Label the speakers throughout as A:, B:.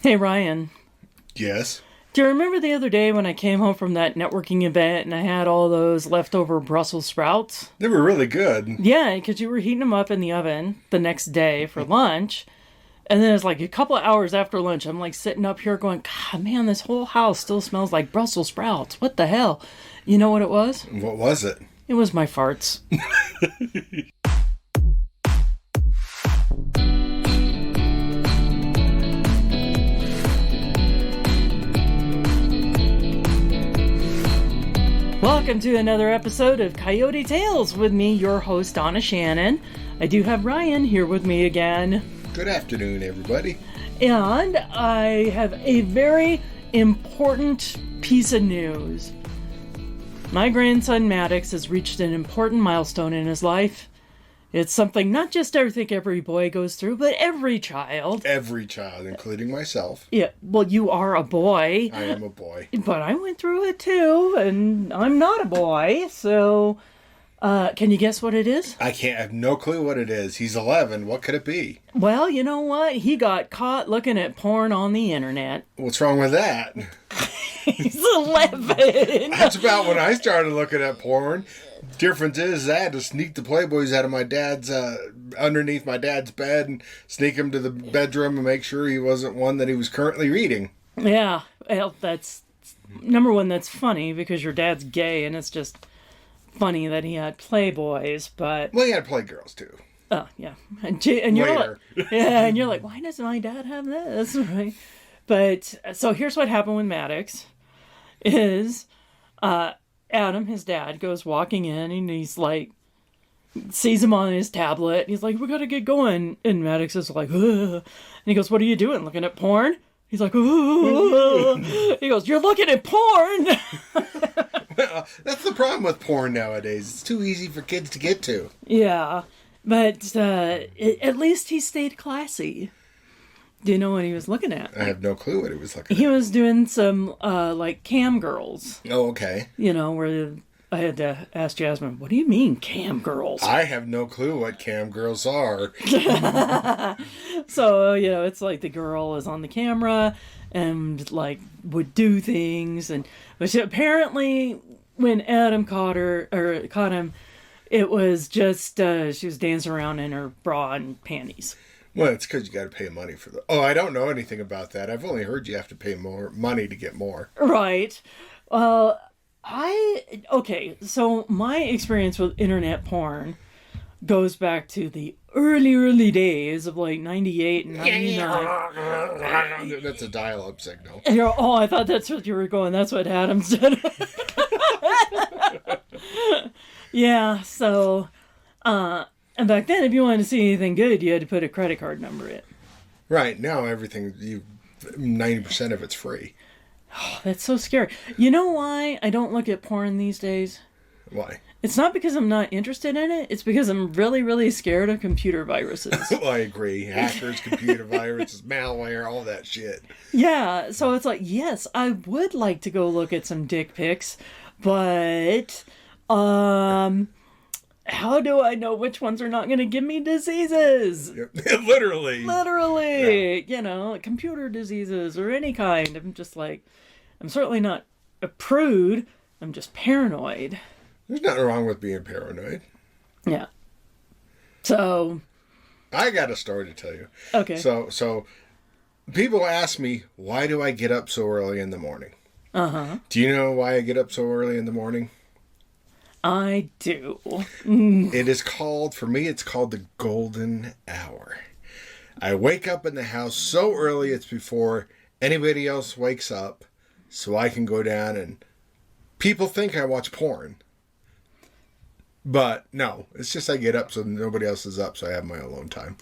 A: Hey, Ryan.
B: Yes.
A: Do you remember the other day when I came home from that networking event and I had all those leftover Brussels sprouts?
B: They were really good.
A: Yeah, because you were heating them up in the oven the next day for lunch. And then it's like a couple of hours after lunch, I'm like sitting up here going, God, man, this whole house still smells like Brussels sprouts. What the hell? You know what it was?
B: What was it?
A: It was my farts. Welcome to another episode of Coyote Tales with me, your host, Donna Shannon. I do have Ryan here with me again.
B: Good afternoon, everybody.
A: And I have a very important piece of news. My grandson Maddox has reached an important milestone in his life. It's something not just I think every boy goes through, but every child.
B: Every child, including myself.
A: Yeah, well, you are a boy.
B: I am a boy.
A: But I went through it too, and I'm not a boy, so... can you guess what it is?
B: I have no clue what it is. He's 11. What could it be?
A: Well, you know what? He got caught looking at porn on the internet.
B: What's wrong with that?
A: He's 11.
B: That's about when I started looking at porn. Difference is I had to sneak the Playboys out of my dad's, underneath my dad's bed and sneak him to the bedroom and make sure he wasn't one that he was currently reading.
A: Yeah, well, that's, number one, that's funny because your dad's gay and it's just funny that he had Playboys, but...
B: Well, he had Playgirls too.
A: Oh, yeah. And you're
B: Later.
A: like, yeah, and you're like, why does my dad have this? Right? But, so here's what happened with Maddox, is, Adam, his dad, goes walking in and he's like, sees him on his tablet. And he's like, we gotta get going. And Maddox is like, ugh. And he goes, what are you doing? Looking at porn? He's like, ooh. He goes, you're looking at porn.
B: Well, that's the problem with porn nowadays. It's too easy for kids to get to.
A: Yeah, but at least he stayed classy. Do you know what he was looking at?
B: I have no clue what he was looking at.
A: He was doing some, like, cam girls.
B: Oh, okay.
A: You know, where I had to ask Jasmine, what do you mean, cam girls?
B: I have no clue what cam girls are.
A: So, you know, it's like the girl is on the camera and, like, would do things. But apparently, when Adam caught him, it was just, she was dancing around in her bra and panties.
B: Well, it's because you got to pay money for the... Oh, I don't know anything about that. I've only heard you have to pay more money to get more.
A: Right. Okay, so my experience with internet porn goes back to the early days of like 98 and 99.
B: That's a dial-up signal.
A: And oh, I thought that's what you were going. That's what Adam said. Yeah, so... And back then, if you wanted to see anything good, you had to put a credit card number in.
B: Right. Now, 90% of it's free.
A: Oh, that's so scary. You know why I don't look at porn these days?
B: Why?
A: It's not because I'm not interested in it. It's because I'm really, really scared of computer viruses.
B: Well, I agree. Hackers, computer viruses, malware, all that shit.
A: Yeah. So it's like, yes, I would like to go look at some dick pics, but... how do I know which ones are not going to give me diseases?
B: Literally.
A: Yeah. You know, computer diseases or any kind. I'm just like, I'm certainly not a prude. I'm just paranoid.
B: There's nothing wrong with being paranoid.
A: Yeah. So.
B: I got a story to tell you.
A: Okay.
B: So people ask me, why do I get up so early in the morning?
A: Uh-huh.
B: Do you know why I get up so early in the morning?
A: I do.
B: It is called, for me, it's called the golden hour. I wake up in the house so early it's before anybody else wakes up, so I can go down and people think I watch porn. But no, it's just I get up so nobody else is up, so I have my alone time.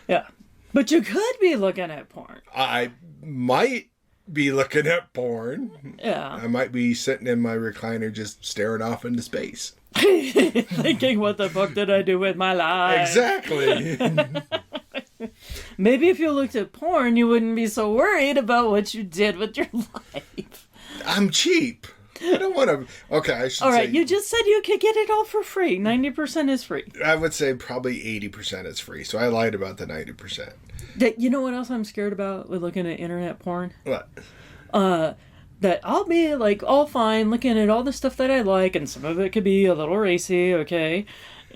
A: Yeah. But you could be looking at porn.
B: I might be looking at porn.
A: Yeah.
B: I might be sitting in my recliner just staring off into space.
A: Thinking, what the fuck did I do with my life?
B: Exactly.
A: Maybe if you looked at porn, you wouldn't be so worried about what you did with your life.
B: I'm cheap. I don't want to... Okay, I should say...
A: All right, you just said you could get it all for free. 90% is free.
B: I would say probably 80% is free, so I lied about the 90%.
A: You know what else I'm scared about with looking at internet porn?
B: What?
A: That I'll be like all fine looking at all the stuff that I like, and some of it could be a little racy, okay?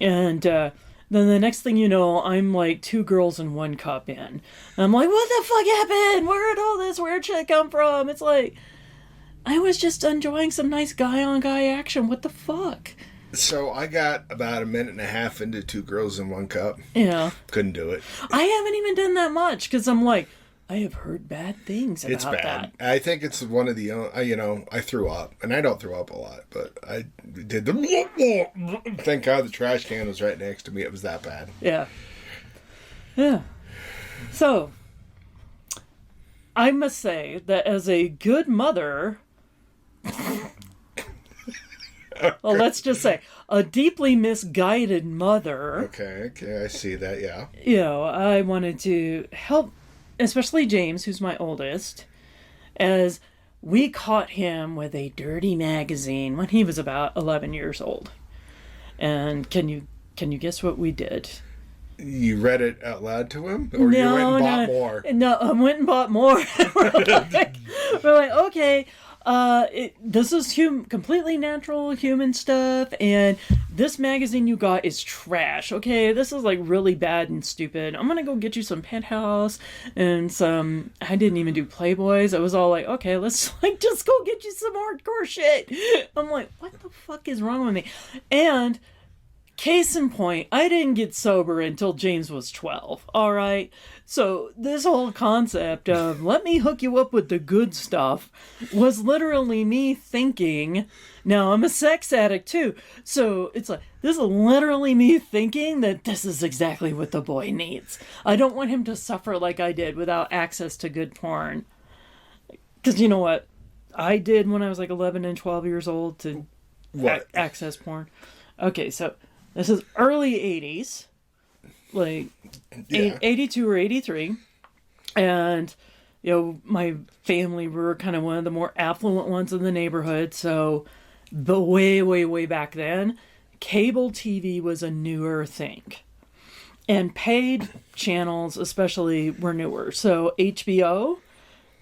A: And then the next thing you know, I'm like 2 girls and 1 cup in. And I'm like, what the fuck happened? Where did all this weird shit come from? It's like, I was just enjoying some nice guy on guy action. What the fuck?
B: So I got about a minute and a half into 2 girls in 1 cup.
A: Yeah.
B: Couldn't do it.
A: I haven't even done that much because I'm like, I have heard bad things about
B: It's bad.
A: that.
B: I think it's one of the, I threw up. And I don't throw up a lot, but I did the... Thank God the trash can was right next to me. It was that bad.
A: Yeah. Yeah. So, I must say that as a good mother... Well, let's just say, a deeply misguided mother...
B: Okay, I see that, yeah.
A: You know, I wanted to help... especially James, who's my oldest, as we caught him with a dirty magazine when he was about 11 years old. And can you guess what we did?
B: You read it out loud to him? Or you went and bought more?
A: No, I went and bought more. we're like, okay, this is completely natural human stuff, and this magazine you got is trash. Okay, this is like really bad and stupid. I'm gonna go get you some Penthouse and some. I didn't even do Playboys. I was all like, okay, let's like just go get you some hardcore shit. I'm like, what the fuck is wrong with me? And case in point, I didn't get sober until James was 12. All right. So this whole concept of let me hook you up with the good stuff was literally me thinking, now I'm a sex addict too. So it's like, this is literally me thinking that this is exactly what the boy needs. I don't want him to suffer like I did without access to good porn. Because you know what I did when I was like 11 and 12 years old to access porn? Okay, so this is early 80s. Like 82 or 83, and my family, we were kind of one of the more affluent ones in the neighborhood, so but way back then, cable TV was a newer thing, and paid channels especially were newer. So HBO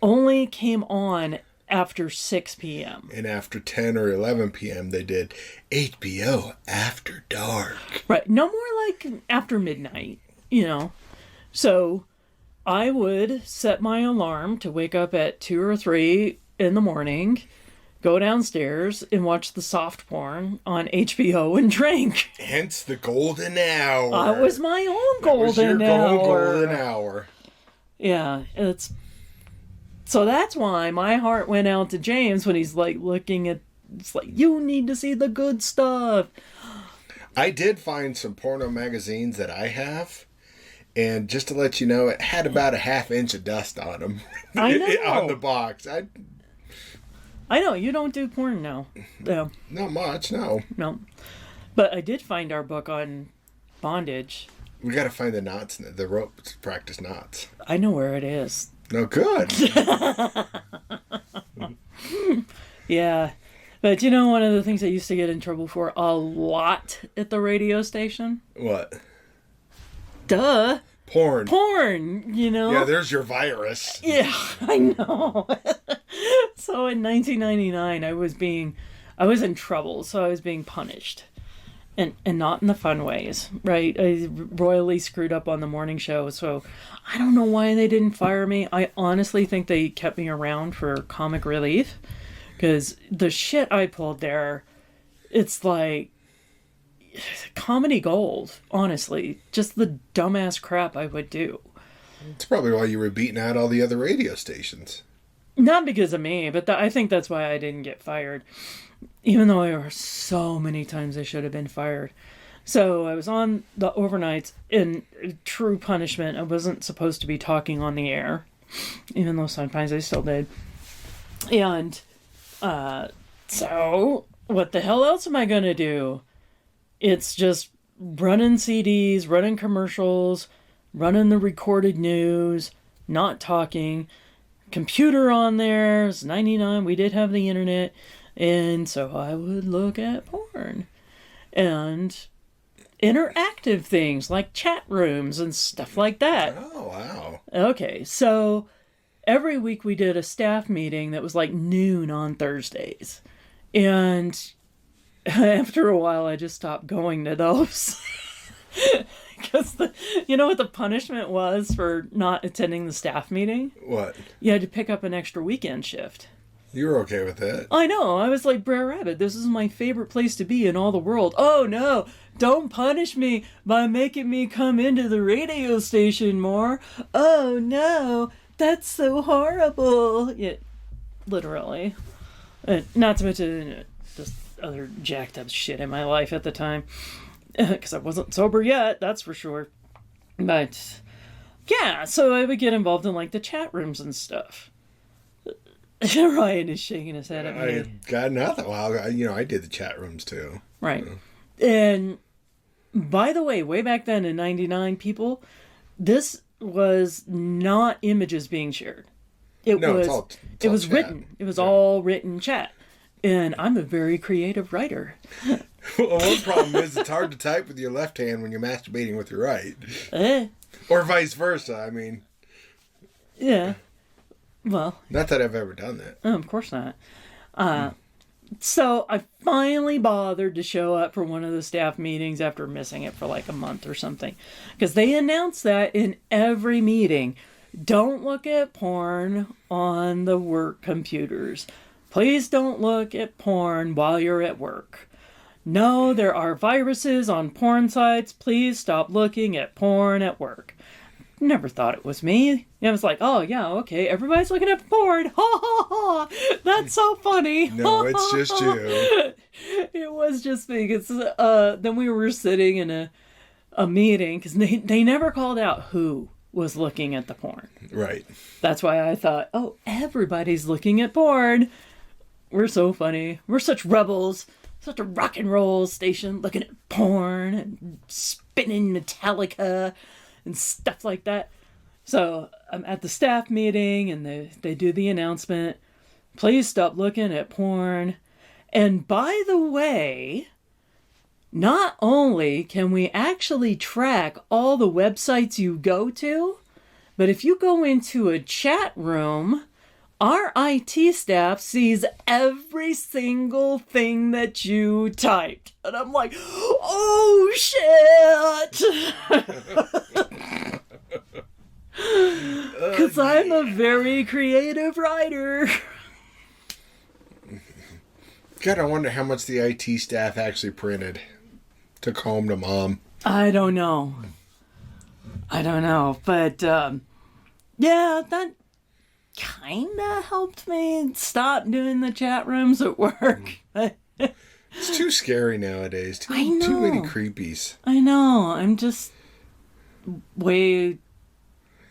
A: only came on after 6 p.m.
B: And after 10 or 11 p.m. they did HBO After Dark.
A: Right. No more like after midnight, So I would set my alarm to wake up at 2 or 3 in the morning, go downstairs and watch the soft porn on HBO and drink.
B: Hence the golden hour.
A: That was my own golden hour.
B: Golden hour.
A: Yeah, so that's why my heart went out to James when he's like looking at, it's like, you need to see the good stuff.
B: I did find some porno magazines that I have, and just to let you know, it had about a ½ inch of dust on them.
A: I know.
B: On the box.
A: I know, you don't do porn now. No.
B: Not much, no.
A: No. But I did find our book on bondage.
B: We got to find the knots, the rope to practice knots.
A: I know where it is.
B: No, good.
A: Yeah. But one of the things I used to get in trouble for a lot at the radio station?
B: What?
A: Duh.
B: Porn.
A: Yeah,
B: there's your virus.
A: Yeah, I know. So in 1999, I was in trouble, so I was being punished. And not in the fun ways, right? I royally screwed up on the morning show, so I don't know why they didn't fire me. I honestly think they kept me around for comic relief, because the shit I pulled there, it's like comedy gold, honestly. Just the dumbass crap I would do.
B: It's probably why you were beating out all the other radio stations.
A: Not because of me, but I think that's why I didn't get fired. Even though there were so many times I should have been fired. So I was on the overnights in true punishment. I wasn't supposed to be talking on the air, even though sometimes I still did. And so what the hell else am I going to do? It's just running CDs, running commercials, running the recorded news, not talking. Computer on there. It's 99. We did have the internet. And so I would look at porn. And interactive things like chat rooms and stuff like that.
B: Oh, wow.
A: Okay, so every week we did a staff meeting that was like noon on Thursdays. And after a while, I just stopped going to those. Because you know what the punishment was for not attending the staff meeting?
B: What?
A: You had to pick up an extra weekend shift.
B: You were okay with that?
A: I know. I was like, Brer Rabbit, this is my favorite place to be in all the world. Oh, no. Don't punish me by making me come into the radio station more. Oh, no. That's so horrible. Yeah, literally. Not to mention just other jacked up shit in my life at the time. Because I wasn't sober yet, that's for sure. But, yeah, so I would get involved in, like, the chat rooms and stuff. Ryan is shaking his head at me.
B: I got nothing. Well, I did the chat rooms too.
A: Right. And by the way, way back then in 99, people, this was not images being shared. It was written. It was all written chat. And I'm a very creative writer.
B: Well, one problem is it's hard to type with your left hand when you're masturbating with your right. Or vice versa, I mean.
A: Yeah. Well,
B: not that I've ever done that.
A: Oh, of course not. So I finally bothered to show up for one of the staff meetings after missing it for like a month or something. Because they announced that in every meeting. Don't look at porn on the work computers. Please don't look at porn while you're at work. No, there are viruses on porn sites. Please stop looking at porn at work. Never thought it was me. I was like, oh, yeah, okay, everybody's looking at porn. Ha, ha, ha. That's so funny.
B: No, it's just you.
A: It was just me. Because then we were sitting in a meeting, because they never called out who was looking at the porn.
B: Right.
A: That's why I thought, oh, everybody's looking at porn. We're so funny. We're such rebels. Such a rock and roll station looking at porn and spinning Metallica and stuff like that. So I'm at the staff meeting and they do the announcement. Please stop looking at porn. And by the way, not only can we actually track all the websites you go to, but if you go into a chat room, our IT staff sees every single thing that you typed. And I'm like, oh, shit! Because I'm a very creative writer.
B: God, I wonder how much the IT staff actually printed. Took home to mom.
A: I don't know. But, yeah, that kind of helped me stop doing the chat rooms at work.
B: It's too scary nowadays. Too many creepies.
A: I know. I'm just way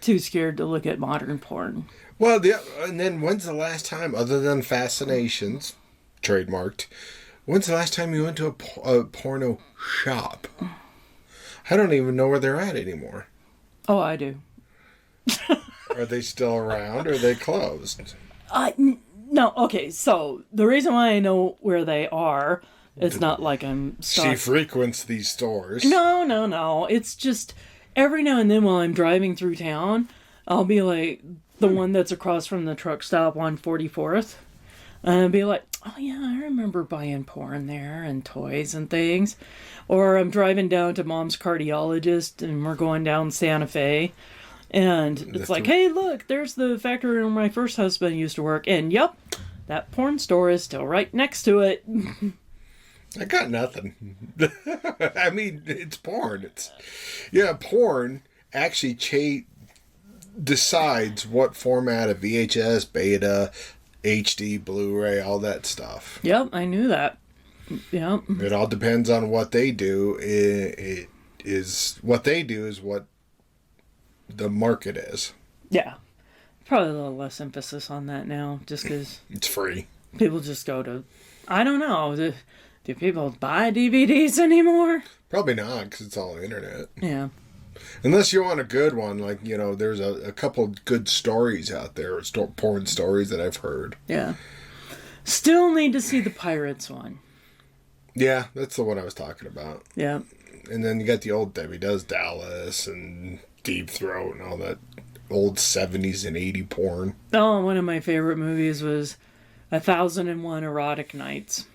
A: too scared to look at modern porn.
B: Well, and then when's the last time, other than Fascinations, trademarked, when's the last time you went to a porno shop? I don't even know where they're at anymore.
A: Oh, I do.
B: Are they still around or are they closed?
A: No, okay, so the reason why I know where they are, it's not like I'm
B: She frequents these stores.
A: No. It's just every now and then while I'm driving through town, I'll be like the one that's across from the truck stop on 44th. And I'll be like, oh yeah, I remember buying porn there and toys and things. Or I'm driving down to mom's cardiologist and we're going down Santa Fe. And it's like, hey, look, there's the factory where my first husband used to work. And yep, that porn store is still right next to it.
B: I got nothing. I mean, it's porn. Porn actually decides what format of VHS, Beta, HD, Blu-ray, all that stuff.
A: Yep, I knew that. Yep.
B: It all depends on what they do. What they do is what the market is.
A: Yeah. Probably a little less emphasis on that now, just because
B: it's free.
A: People just go to, I don't know, do people buy DVDs anymore?
B: Probably not, because it's all internet.
A: Yeah.
B: Unless you want a good one, like, there's a couple of good stories out there, porn stories that I've heard.
A: Yeah. Still need to see the Pirates one.
B: Yeah, that's the one I was talking about.
A: Yeah.
B: And then you got the old Debbie Does Dallas and Deep Throat and all that old 70s and 80 porn.
A: Oh, one of my favorite movies was 1001 Erotic Nights.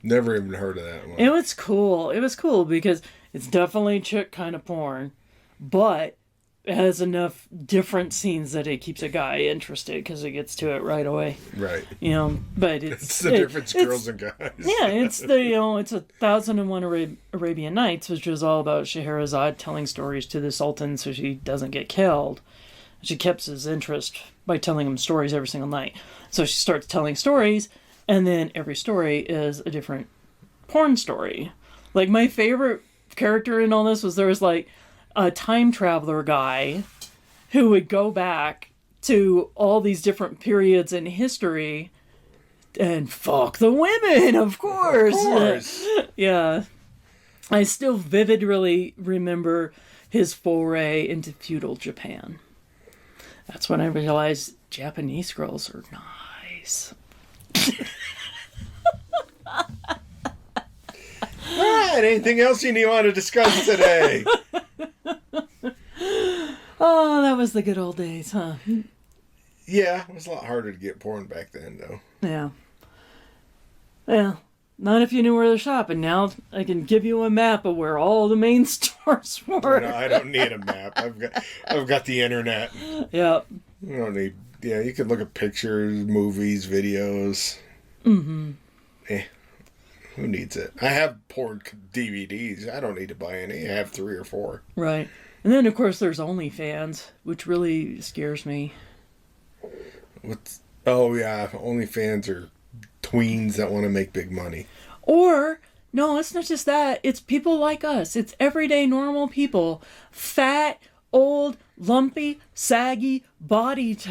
B: Never even heard of that one.
A: It was cool. It was cool because it's definitely chick kind of porn, but it has enough different scenes that it keeps a guy interested because it gets to it right away.
B: Right.
A: But
B: it's the difference, girls and guys.
A: Yeah, it's it's 1001 Arabian Nights, which is all about Scheherazade telling stories to the Sultan so she doesn't get killed. She keeps his interest by telling him stories every single night. So she starts telling stories, and then every story is a different porn story. Like, my favorite character in all this was there was like a time traveler guy who would go back to all these different periods in history and fuck the women, of course.
B: Of course.
A: Yeah. I still vividly remember his foray into feudal Japan. That's when I realized Japanese girls are nice.
B: All right, anything else you want to discuss today?
A: Oh, that was the good old days, huh?
B: Yeah, it was a lot harder to get porn back then, though.
A: Yeah. Yeah. Not if you knew where to shop. And now I can give you a map of where all the main stores were.
B: No, I don't need a map. I've got the internet.
A: Yeah.
B: You don't need. Yeah, you can look at pictures, movies, videos.
A: Mm-hmm.
B: Who needs it? I have porn DVDs. I don't need to buy any. I have 3 or 4.
A: Right. And then, of course, there's OnlyFans, which really scares me.
B: Oh, yeah. OnlyFans are tweens that want to make big money.
A: Or, no, it's not just that. It's people like us. It's everyday, normal people. Fat, old, lumpy, saggy bodies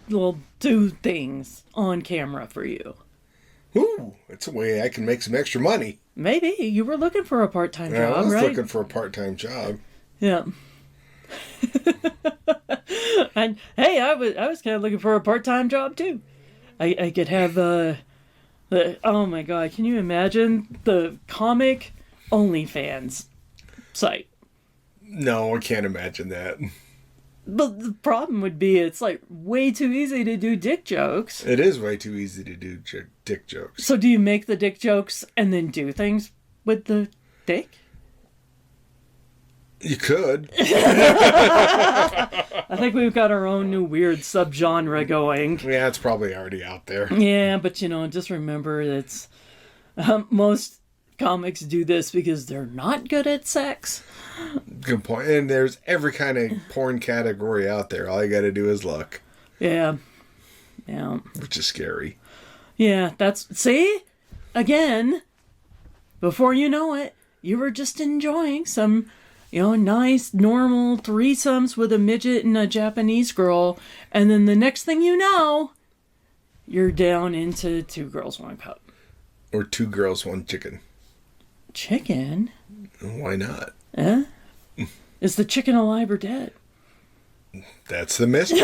A: will do things on camera for you.
B: Ooh, that's a way I can make some extra money.
A: Maybe. You were looking for a part-time job,
B: I was
A: right?
B: looking for a part-time job.
A: Yeah. And hey, I was kind of looking for a part-time job too. I could have oh my god, can you imagine the comic OnlyFans site?
B: No, I can't imagine that.
A: But the problem would be it's like way too easy to do dick jokes.
B: It is way too easy to do dick jokes.
A: So do you make the dick jokes and then do things with the dick?
B: You could.
A: I think we've got our own new weird subgenre going.
B: Yeah, it's probably already out there.
A: Yeah, but just remember that's most comics do this because they're not good at sex.
B: Good point. And there's every kind of porn category out there. All you got to do is look.
A: Yeah. Yeah.
B: Which is scary.
A: Yeah, see? Again, before you know it, you were just enjoying some nice, normal threesomes with a midget and a Japanese girl. And then the next thing you know, you're down into 2 girls, 1 cup.
B: Or 2 girls, 1 chicken.
A: Chicken?
B: Why not?
A: Eh? Is the chicken alive or dead?
B: That's the mystery.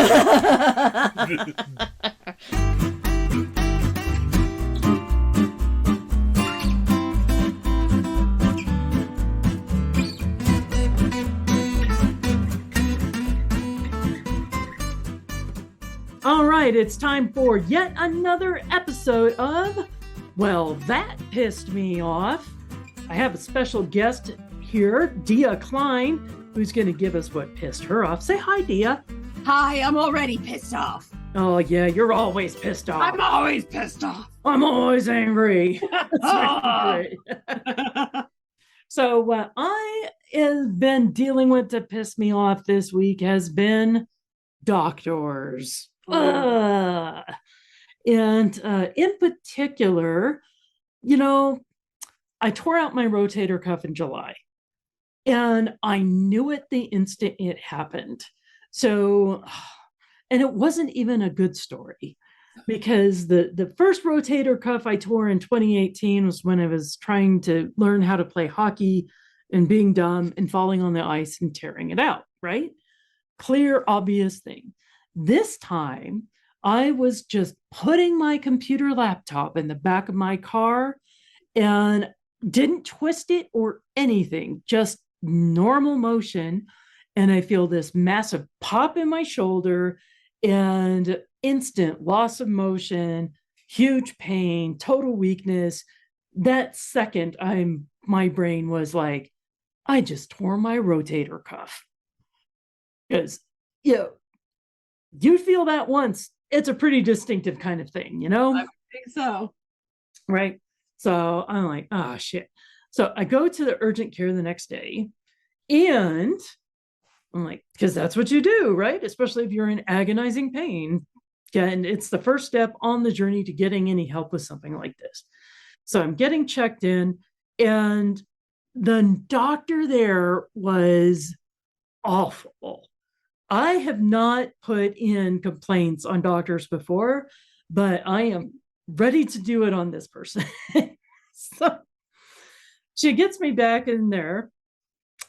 A: All right, it's time for yet another episode of Well, That Pissed Me Off. I have a special guest here, Dia Kline, who's going to give us what pissed her off. Say hi, Dia.
C: Hi, I'm already pissed off.
A: Oh, yeah, you're always pissed off.
C: I'm always pissed off.
A: I'm always angry. Great. So what I have been dealing with to piss me off this week has been doctors. And in particular, I tore out my rotator cuff in July. And I knew it the instant it happened. So, and it wasn't even a good story because the first rotator cuff I tore in 2018 was when I was trying to learn how to play hockey and being dumb and falling on the ice and tearing it out, right? Clear, obvious thing. This time, I was just putting my computer laptop in the back of my car and Didn't twist it or anything, just normal motion. And I feel this massive pop in my shoulder and instant loss of motion, huge pain, total weakness. That second, my brain was like, I just tore my rotator cuff. Because, you know, you feel that once, it's a pretty distinctive kind of thing, you know?
D: I think so.
A: Right. So I'm like, oh shit. So I go to the urgent care the next day, and I'm like, because that's what you do, right? Especially if you're in agonizing pain. And it's the first step on the journey to getting any help with something like this. So I'm getting checked in, and the doctor there was awful. I have not put in complaints on doctors before, but I am ready to do it on this person. So she gets me back in there,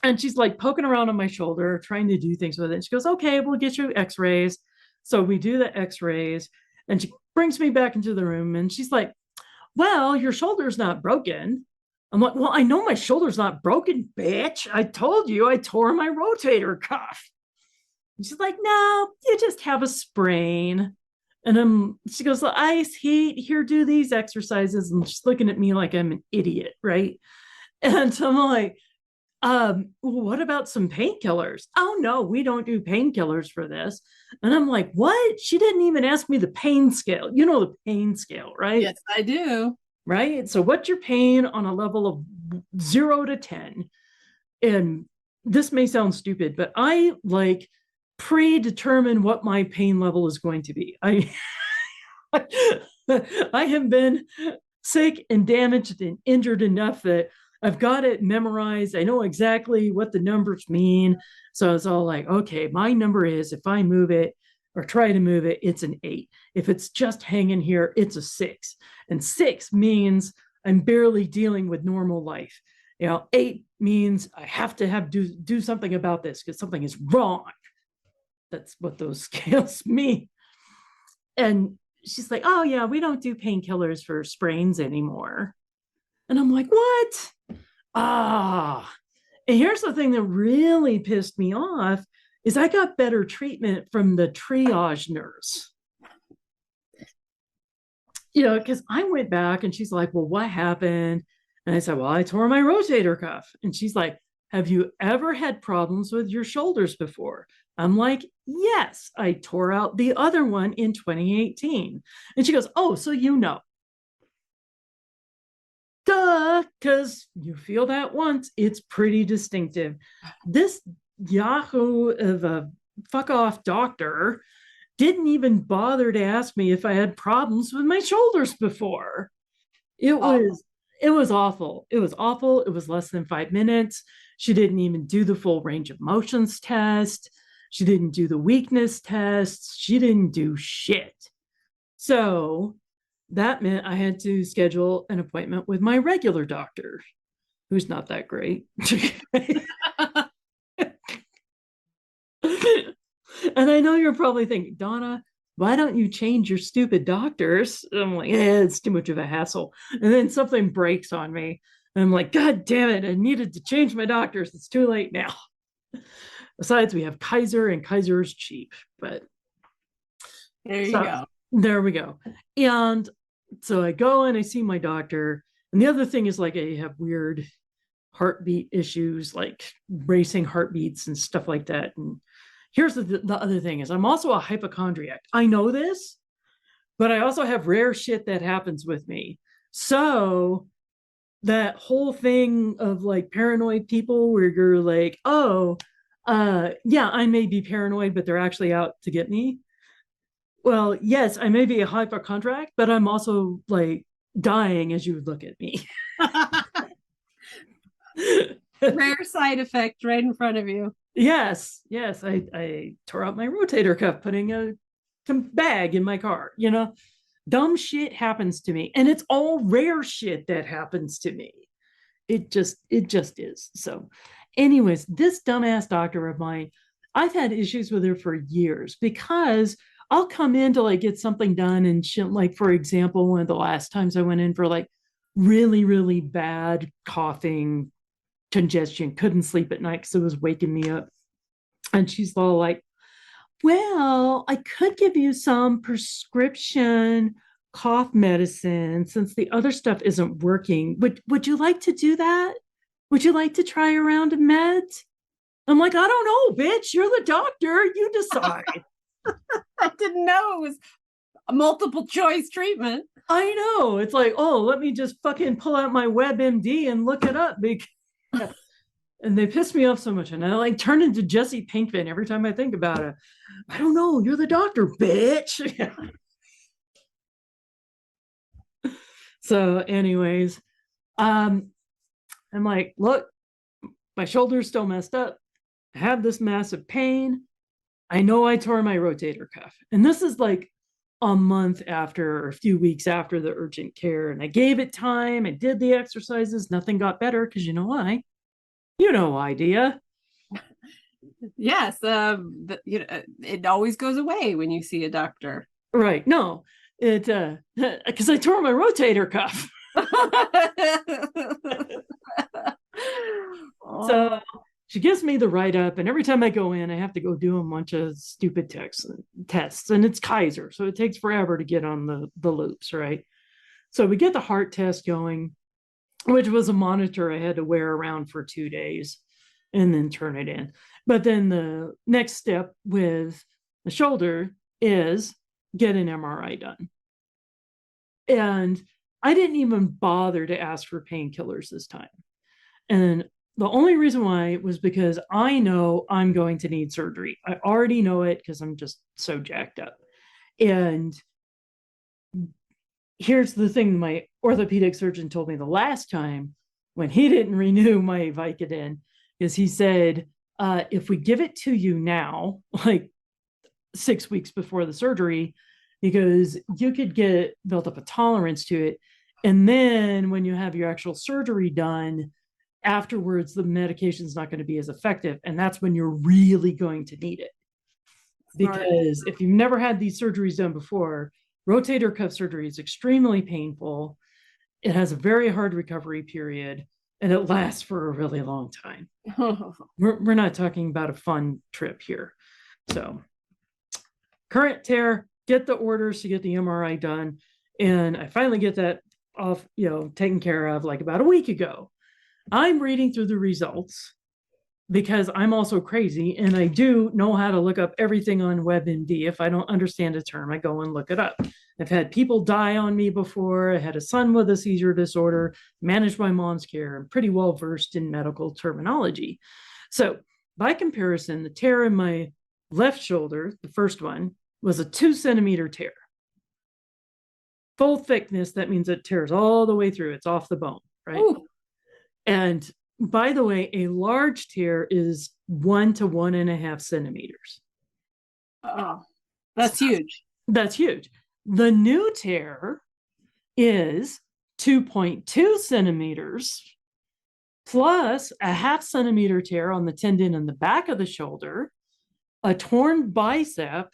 A: and she's like poking around on my shoulder, trying to do things with it. She goes, okay, we'll get you x-rays. So we do the x-rays, and she brings me back into the room, and she's like, well, your shoulder's not broken. I'm like, well, I know my shoulder's not broken, bitch. I told you I tore my rotator cuff. And she's like, no, you just have a sprain. And she goes, the ice, heat, here, do these exercises. And she's looking at me like I'm an idiot, right? And so I'm like, what about some painkillers? Oh no, we don't do painkillers for this. And I'm like, what? She didn't even ask me the pain scale. You know the pain scale, right?
D: Yes, I do.
A: Right. So what's your pain on a level of 0 to 10? And this may sound stupid, but I like predetermine what my pain level is going to be. I have been sick and damaged and injured enough that I've got it memorized. I know exactly what the numbers mean. So it's all like, okay, my number is, if I move it or try to move it, it's an 8. If it's just hanging here, it's a 6. And 6 means I'm barely dealing with normal life. 8 means I have to do something about this because something is wrong. That's what those scales mean. And she's like, oh yeah, we don't do painkillers for sprains anymore. And I'm like, what? And here's the thing that really pissed me off is I got better treatment from the triage nurse. Because I went back and she's like, well, what happened? And I said, well, I tore my rotator cuff. And she's like, have you ever had problems with your shoulders before? I'm like, yes, I tore out the other one in 2018. And she goes, oh, so you know. Duh, because you feel that once, it's pretty distinctive. This Yahoo of a fuck off doctor didn't even bother to ask me if I had problems with my shoulders before. It was awful. It was awful. It was less than 5 minutes. She didn't even do the full range of motions test. She didn't do the weakness tests. She didn't do shit. So that meant I had to schedule an appointment with my regular doctor, who's not that great. And I know you're probably thinking, Donna, why don't you change your stupid doctors? And I'm like, it's too much of a hassle. And then something breaks on me. And I'm like, God damn it, I needed to change my doctors. It's too late now. Besides, we have Kaiser, and Kaiser is cheap. But
D: there you go.
A: There we go. And so I go and I see my doctor. And the other thing is, like, I have weird heartbeat issues, like racing heartbeats and stuff like that. And here's the other thing is, I'm also a hypochondriac. I know this, but I also have rare shit that happens with me. So that whole thing of like paranoid people where you're like, oh, yeah, I may be paranoid, but they're actually out to get me. Well, yes, I may be a hypochondriac, but I'm also like dying as you look at me.
D: Rare side effect right in front of you.
A: Yes. I tore out my rotator cuff putting a bag in my car. Dumb shit happens to me, and it's all rare shit that happens to me. It just is. So anyways, this dumbass doctor of mine, I've had issues with her for years because I'll come in to like get something done, and she'll, like, for example, one of the last times I went in for like really, really bad coughing, congestion, couldn't sleep at night because it was waking me up. And she's all like, well, I could give you some prescription cough medicine since the other stuff isn't working. Would you like to do that? Would you like to try a round of meds? I'm like, I don't know, bitch. You're the doctor. You decide.
D: I didn't know it was a multiple choice treatment.
A: I know. It's like, oh, let me just fucking pull out my WebMD and look it up. And they piss me off so much. And I like turn into Jesse Pinkman every time I think about it. I don't know. You're the doctor, bitch. So, anyways, I'm like, look, my shoulder's still messed up. I have this massive pain. I know I tore my rotator cuff. And this is like a month after, or a few weeks after the urgent care. And I gave it time. I did the exercises. Nothing got better because you know why? You know why, Dia?
D: Yes, it always goes away when you see a doctor.
A: Right. No, it because I tore my rotator cuff. So she gives me the write up, and every time I go in, I have to go do a bunch of stupid tests, and it's Kaiser, so it takes forever to get on the loops, right? So we get the heart test going, which was a monitor I had to wear around for 2 days and then turn it in. But then the next step with the shoulder is get an MRI done. And I didn't even bother to ask for painkillers this time. And the only reason why was because I know I'm going to need surgery. I already know it because I'm just so jacked up. And here's the thing my orthopedic surgeon told me the last time when he didn't renew my Vicodin is he said, if we give it to you now, like 6 weeks before the surgery, because you could get built up a tolerance to it. And then when you have your actual surgery done, afterwards, the medication's not going to be as effective. And that's when you're really going to need it. Because if you've never had these surgeries done before, rotator cuff surgery is extremely painful. It has a very hard recovery period, and it lasts for a really long time. We're not talking about a fun trip here. So current tear, get the orders to get the MRI done. And I finally get that off, taken care of like about a week ago. I'm reading through the results because I'm also crazy and I do know how to look up everything on WebMD. If I don't understand a term, I go and look it up. I've had people die on me before. I had a son with a seizure disorder, managed my mom's care. I'm pretty well versed in medical terminology. So by comparison, the tear in my left shoulder, the first one, was a 2-centimeter tear. Full thickness, that means it tears all the way through. It's off the bone, right? Ooh. And by the way, a large tear is 1 to 1.5 centimeters.
D: Oh, that's huge.
A: That's huge. The new tear is 2.2 centimeters plus a 0.5 centimeter tear on the tendon in the back of the shoulder, a torn bicep,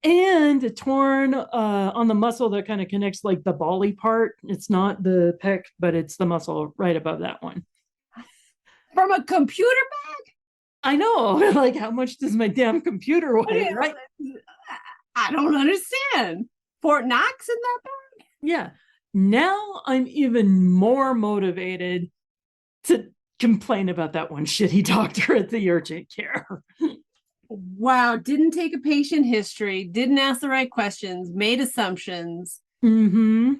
A: and a torn on the muscle that kind of connects like the bally part. It's not the pec, but it's the muscle right above that one.
D: From a computer bag?
A: I know. Like, how much does my damn computer weigh, right?
D: I don't understand. Fort Knox in that bag?
A: Yeah. Now I'm even more motivated to complain about that one shitty doctor at the urgent care.
D: Wow. Didn't take a patient history, didn't ask the right questions, made assumptions.
A: Mm-hmm.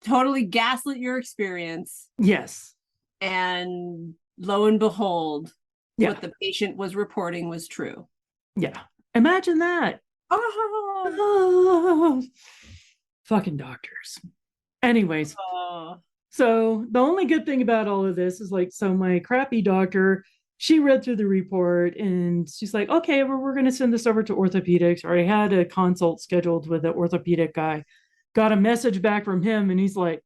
D: Totally gaslit your experience.
A: Yes.
D: And lo and behold, what the patient was reporting was true.
A: Yeah. Imagine that. Oh. Fucking doctors. Anyways. So the only good thing about all of this is like, so my crappy doctor, she read through the report and she's like, okay, we're going to send this over to orthopedics. Or I had a consult scheduled with an orthopedic guy, got a message back from him. And he's like,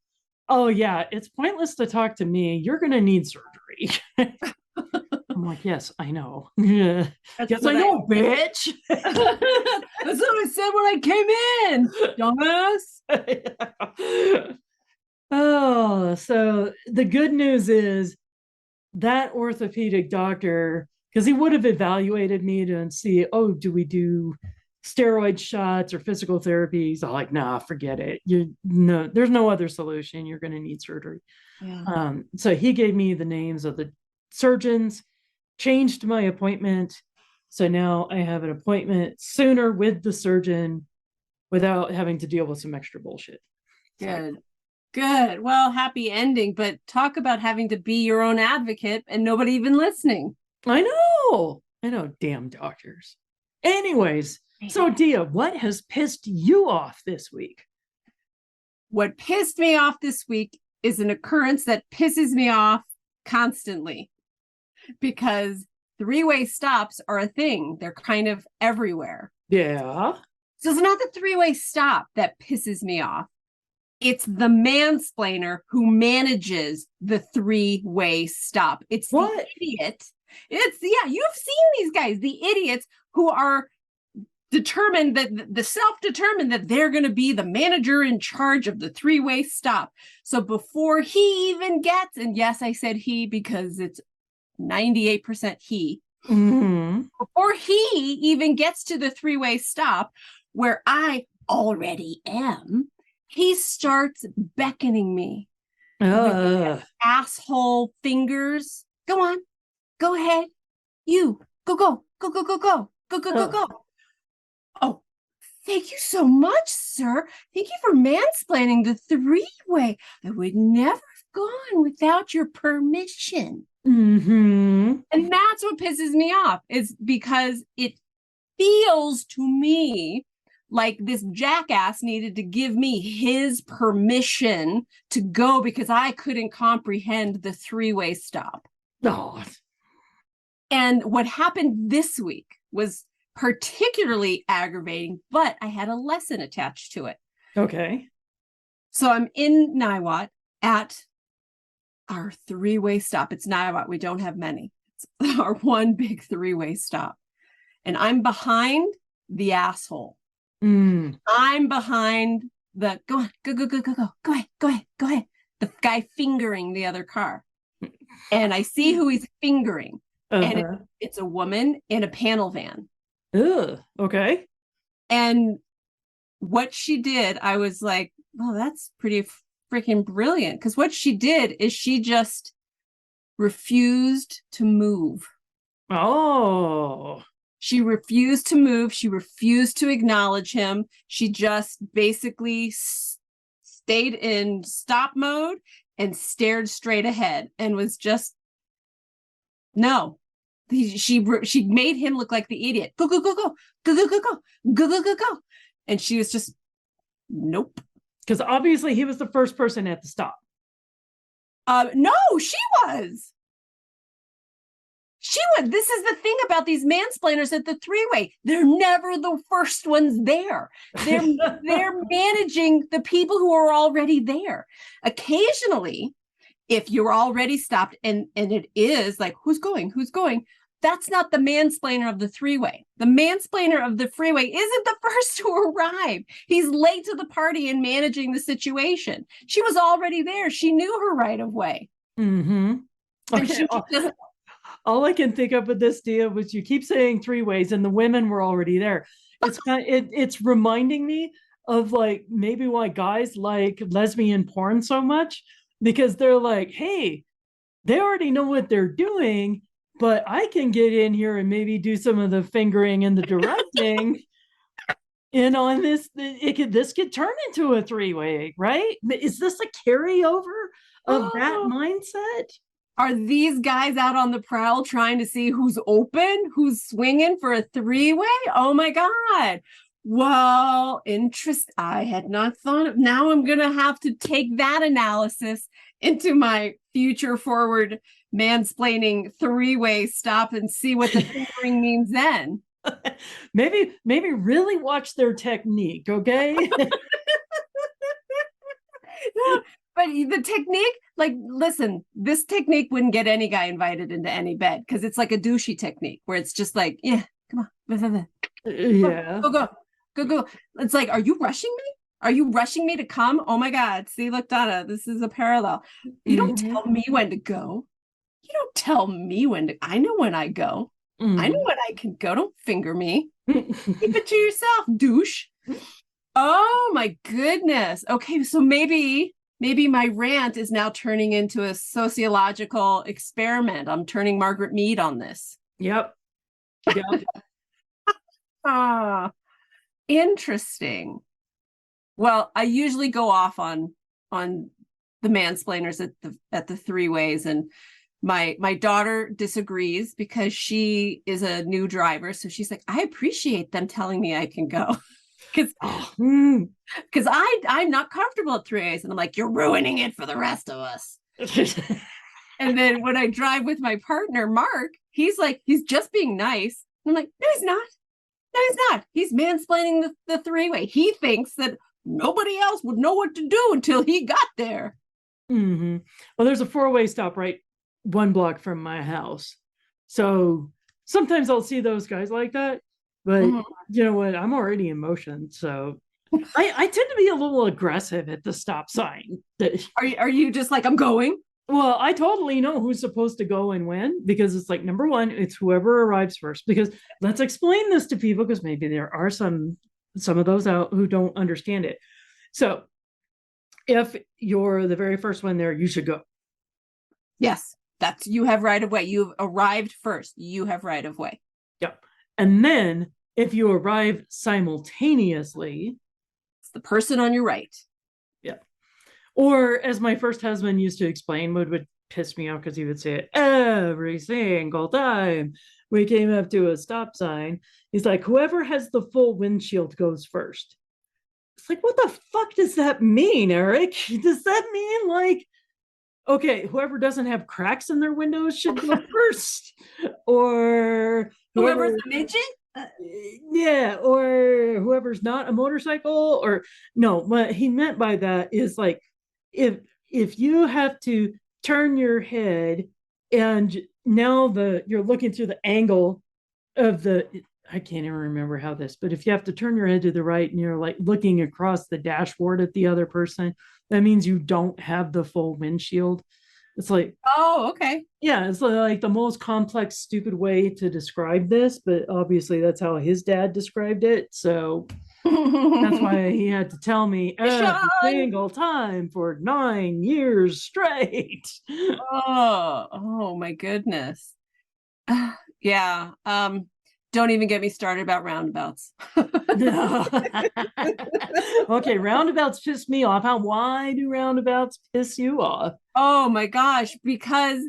A: oh yeah, it's pointless to talk to me. You're going to need surgery. I'm like, yes, I know. Yes, I know, bitch.
D: That's what I said when I came in, dumbass.
A: Oh, so the good news is that orthopedic doctor, because he would have evaluated me to see, oh, do we do steroid shots or physical therapy? He's all like, nah, forget it. You no, there's no other solution. You're going to need surgery.
D: Yeah.
A: So he gave me the names of the surgeons, changed my appointment. So now I have an appointment sooner with the surgeon without having to deal with some extra bullshit.
D: Good. Good. Well, happy ending, but talk about having to be your own advocate and nobody even listening.
A: I know, damn doctors. Anyways, so Dia, what has pissed you off this week?
D: What pissed me off this week is an occurrence that pisses me off constantly because three-way stops are a thing. They're kind of everywhere.
A: Yeah.
D: So it's not the three-way stop that pisses me off. It's the mansplainer who manages the three-way stop. It's
A: what?
D: The idiot. You've seen these guys, the idiots who are determined that the self-determined that they're going to be the manager in charge of the three-way stop. So before he even gets, and yes, I said he because it's 98% he, before he even gets to the three-way stop where I already am, he starts beckoning me with asshole fingers. Go on, go ahead, you go. Oh, thank you so much, sir. Thank you for mansplaining the three-way. I would never have gone without your permission. And that's what pisses me off, is because it feels to me like this jackass needed to give me his permission to go because I couldn't comprehend the three-way stop.
A: Oh.
D: And what happened this week was particularly aggravating, but I had a lesson attached to it.
A: Okay.
D: So I'm in Niwot at our three-way stop. It's Niwot. We don't have many. It's our one big three-way stop. And I'm behind the asshole. I'm behind the go ahead. The guy fingering the other car. And I see who he's fingering. And it's a woman in a panel van.
A: Okay.
D: And what she did, I was like, well, that's pretty freaking brilliant. Because what she did is she just refused to move.
A: Oh.
D: She refused to move. She refused to acknowledge him. She just basically stayed in stop mode and stared straight ahead and was just, no. She made him look like the idiot. Go. And she was just, nope.
A: Because obviously he was the first person at the stop.
D: No, she was. This is the thing about these mansplainers at the three-way. They're never the first ones there. They're managing the people who are already there. Occasionally, if you're already stopped and it is like, who's going? That's not the mansplainer of the three-way. The mansplainer of the freeway isn't the first to arrive. He's late to the party and managing the situation. She was already there. She knew her right of way.
A: Okay. All I can think of with this deal was you keep saying three ways and the women were already there. It's reminding me of like maybe why guys like lesbian porn so much, because they're like, hey, they already know what they're doing, but I can get in here and maybe do some of the fingering and the directing. And on this could turn into a three-way, right? Is this a carryover of that mindset?
D: Are these guys out on the prowl trying to see who's open, who's swinging for a three-way? Oh my God. Well, I had not thought of. Now I'm going to have to take that analysis into my future forward mansplaining three-way stop and see what the fingering means then.
A: Maybe really watch their technique, okay?
D: But the technique, like, listen, this technique wouldn't get any guy invited into any bed because it's like a douchey technique where it's just like, yeah, come on.
A: Yeah.
D: Go. It's like, are you rushing me? Are you rushing me to come? Oh my God. See, look, Donna, this is a parallel. You don't tell me when to go. You don't tell me when to. I know when I go. I know when I can go. Don't finger me. Keep it to yourself, douche. Oh my goodness. Okay, so maybe my rant is now turning into a sociological experiment. I'm turning Margaret Mead on this.
A: Yep.
D: Ah, interesting. Well, I usually go off on the mansplainers at the three ways, and my daughter disagrees because she is a new driver. So she's like, I appreciate them telling me I can go. Because I'm not comfortable at 3As. And I'm like, you're ruining it for the rest of us. And then when I drive with my partner, Mark, he's like, he's just being nice. I'm like, no, he's not. No, he's not. He's mansplaining the three-way. He thinks that nobody else would know what to do until he got there.
A: Mm-hmm. Well, there's a 4-way stop right 1 block from my house. So sometimes I'll see those guys like that. But you know what? I'm already in motion. So I tend to be a little aggressive at the stop sign.
D: Are you just like, I'm going?
A: Well, I totally know who's supposed to go and when, because it's like, number one, it's whoever arrives first. Because let's explain this to people, because maybe there are some of those out who don't understand it. So if you're the very first one there, you should go.
D: Yes, you have right of way. You've arrived first. You have right of way.
A: Yep. And then if you arrive simultaneously,
D: it's the person on your right.
A: Yeah. Or as my first husband used to explain, would piss me off because he would say it every single time we came up to a stop sign. He's like, whoever has the full windshield goes first. It's like, what the fuck does that mean, Eric? Does that mean like, okay, whoever doesn't have cracks in their windows should go first? Or
D: whoever's a midget?
A: Yeah, or whoever's not a motorcycle, or no, what he meant by that is like, if you have to turn your head and now you're looking through the angle of I can't even remember how this, but if you have to turn your head to the right and you're like looking across the dashboard at the other person, that means you don't have the full windshield. It's like,
D: oh, okay.
A: Yeah, it's like the most complex, stupid way to describe this, but obviously that's how his dad described it. So that's why he had to tell me every single time for 9 years straight.
D: Oh my goodness. Yeah. Don't even get me started about roundabouts.
A: Okay, roundabouts piss me off. Why do roundabouts piss you off?
D: Oh my gosh, because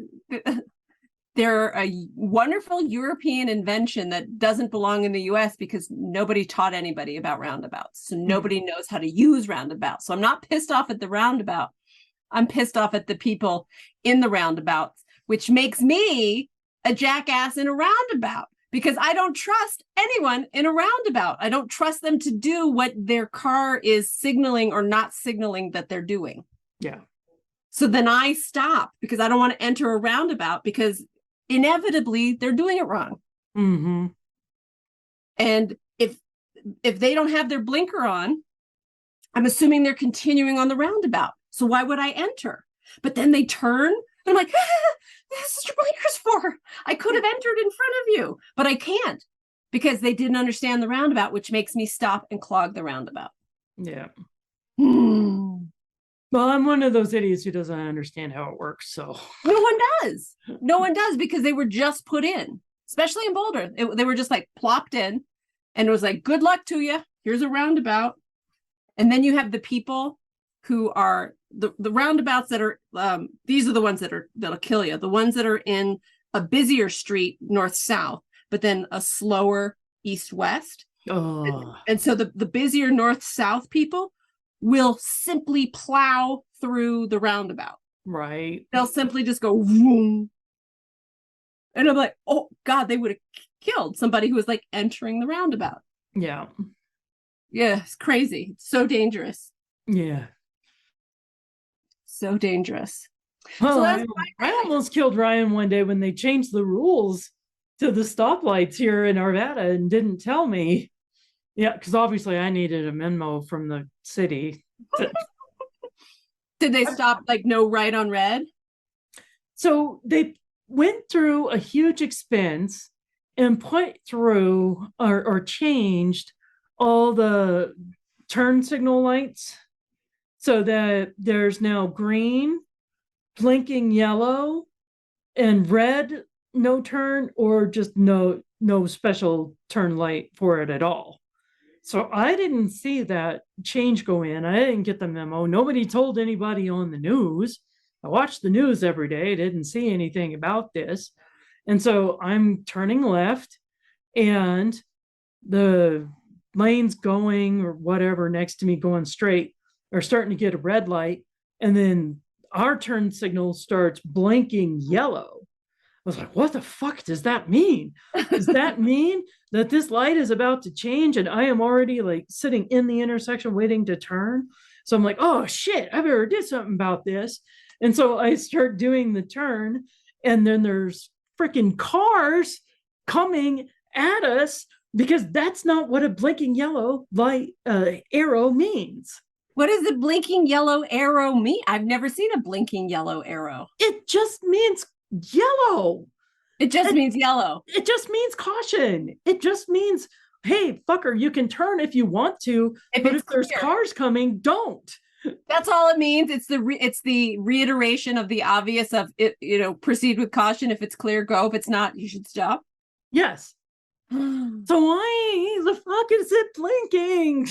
D: they're a wonderful European invention that doesn't belong in the US because nobody taught anybody about roundabouts. So nobody knows how to use roundabouts. So I'm not pissed off at the roundabout. I'm pissed off at the people in the roundabouts, which makes me a jackass in a roundabout. Because I don't trust anyone in a roundabout. I don't trust them to do what their car is signaling or not signaling that they're doing.
A: Yeah. So
D: then I stop because I don't want to enter a roundabout because inevitably they're doing it wrong.
A: Mm-hmm.
D: And if they don't have their blinker on, I'm assuming they're continuing on the roundabout. So why would I enter? But then they turn. And I'm like, this is your blinkers for. I could have entered in front of you, but I can't because they didn't understand the roundabout, which makes me stop and clog the roundabout.
A: Yeah. Well, I'm one of those idiots who doesn't understand how it works. So
D: no one does. No one does because they were just put in, especially in Boulder. They were just like plopped in and it was like, good luck to you. Here's a roundabout. And then you have the people who are the roundabouts that are these are the ones that'll kill you. The ones that are in a busier street north-south, but then a slower east-west.
A: Oh.
D: And so the busier north-south people will simply plow through the roundabout.
A: Right.
D: They'll simply just go vroom. And I'm like, oh God, they would have killed somebody who was like entering the roundabout.
A: Yeah.
D: Yeah, it's crazy. It's so dangerous.
A: Yeah.
D: So dangerous.
A: Well, so I almost killed Ryan one day when they changed the rules to the stoplights here in Arvada and didn't tell me. Yeah, because obviously I needed a memo from the city.
D: Did they stop like no right on red?
A: So they went through a huge expense and put through or changed all the turn signal lights so that there's now green, blinking yellow, and red, no turn, or just no special turn light for it at all. So I didn't see that change go in. I didn't get the memo. Nobody told anybody on the news. I watched the news every day, didn't see anything about this. And so I'm turning left, and the lanes going or whatever next to me going straight are starting to get a red light. And then our turn signal starts blinking yellow. I was like, what the fuck does that mean? Does that mean that this light is about to change and I am already like sitting in the intersection waiting to turn? So I'm like, oh shit, I better do something about this. And so I start doing the turn, and then there's freaking cars coming at us because that's not what a blinking yellow light arrow means.
D: What does the blinking yellow arrow mean? I've never seen a blinking yellow arrow.
A: It just means yellow.
D: It just means yellow.
A: It just means caution. It just means, hey, fucker, you can turn if you want to, but if there's cars coming, don't.
D: That's all it means. It's the reiteration of the obvious of it, proceed with caution. If it's clear, go. If it's not, you should stop.
A: Yes. So why the fuck is it blinking?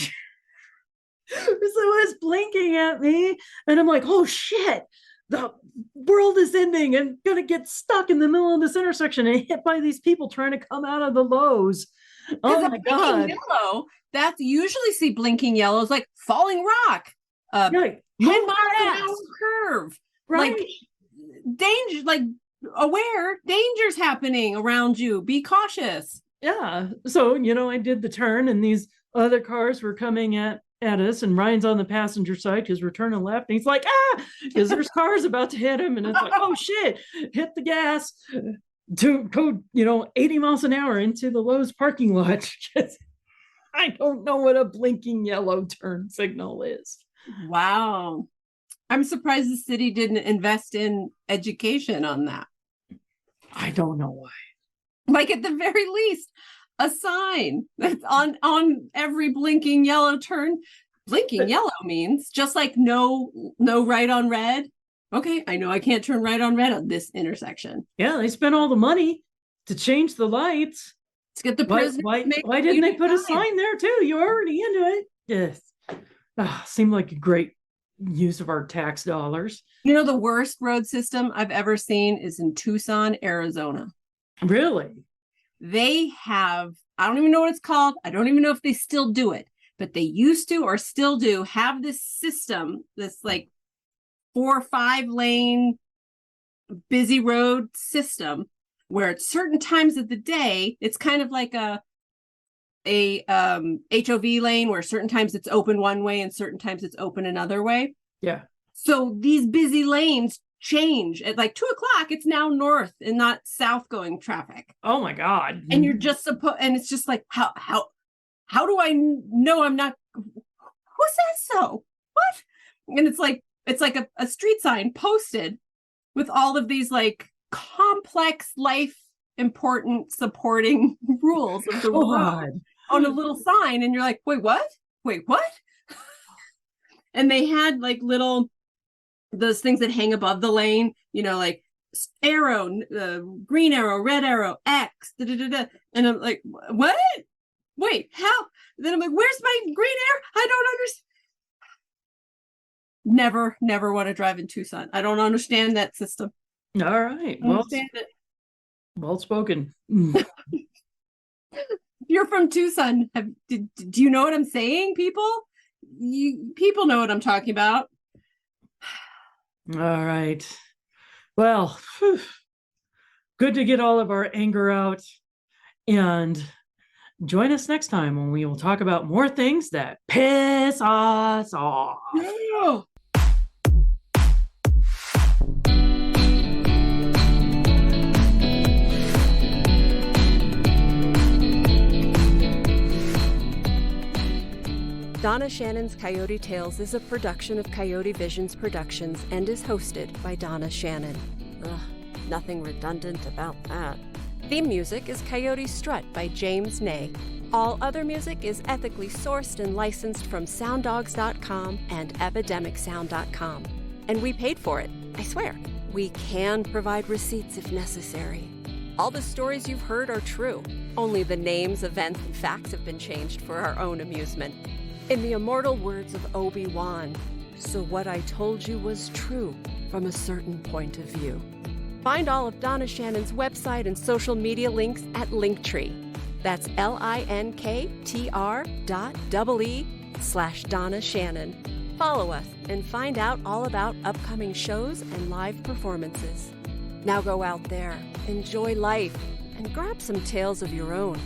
A: So it's blinking at me, and I'm like, oh shit, the world is ending and gonna get stuck in the middle of this intersection and hit by these people trying to come out of the Lowe's. Oh my god.
D: Yellow, that's usually see blinking yellows like falling rock,
A: right.
D: 10 mile an hour curve,
A: right?
D: Like danger, like aware dangers happening around you, be cautious.
A: Yeah, so I did the turn, and these other cars were coming at us, and Ryan's on the passenger side because we're turning left, and he's like, because there's cars about to hit him, and it's like, oh shit, hit the gas to go 80 miles an hour into the Lowe's parking lot. I don't know what a blinking yellow turn signal is.
D: Wow, I'm surprised the city didn't invest in education on that.
A: I don't know why.
D: Like at the very least, a sign that's on every blinking yellow turn. Blinking yellow means just like no right on red. Okay, I know I can't turn right on red on this intersection.
A: Yeah, they spent all the money to change the lights.
D: Let's get the president.
A: Why didn't they put a sign there too? You're already into it. Yes. Seemed like a great use of our tax dollars.
D: The worst road system I've ever seen is in Tucson, Arizona.
A: Really?
D: They have, I don't even know what it's called. I don't even know if they still do it, but they used to or still do have this system, this like 4 or 5 lane busy road system where at certain times of the day, it's kind of like a HOV lane where certain times it's open one way and certain times it's open another way.
A: Yeah.
D: So these busy lanes change at like 2:00. It's now north and not south going traffic.
A: Oh my god.
D: And you're just and it's just like how do I know I'm not, who says so? What? And it's like a street sign posted with all of these like complex life important supporting rules of the road on a little sign, and you're like, wait what? And they had like little those things that hang above the lane, like arrow, green arrow, red arrow, X, and I'm like, what? Wait, how? Then I'm like, where's my green arrow? I don't understand. Never want to drive in Tucson. I don't understand that system.
A: All right. Well spoken.
D: You're from Tucson. Do you know what I'm saying, people? People know what I'm talking about.
A: All right. Well, good to get all of our anger out, and join us next time when we will talk about more things that piss us off.
D: Yeah.
E: Donna Shannon's Coyote Tales is a production of Coyote Visions Productions and is hosted by Donna Shannon. Ugh, nothing redundant about that. Theme music is Coyote Strut by James Ney. All other music is ethically sourced and licensed from sounddogs.com and epidemicsound.com. And we paid for it, I swear. We can provide receipts if necessary. All the stories you've heard are true. Only the names, events, and facts have been changed for our own amusement. In the immortal words of Obi-Wan, so what I told you was true from a certain point of view. Find all of Donna Shannon's website and social media links at Linktree. That's linktr.ee/Donna Shannon. Follow us and find out all about upcoming shows and live performances. Now go out there, enjoy life, and grab some tales of your own.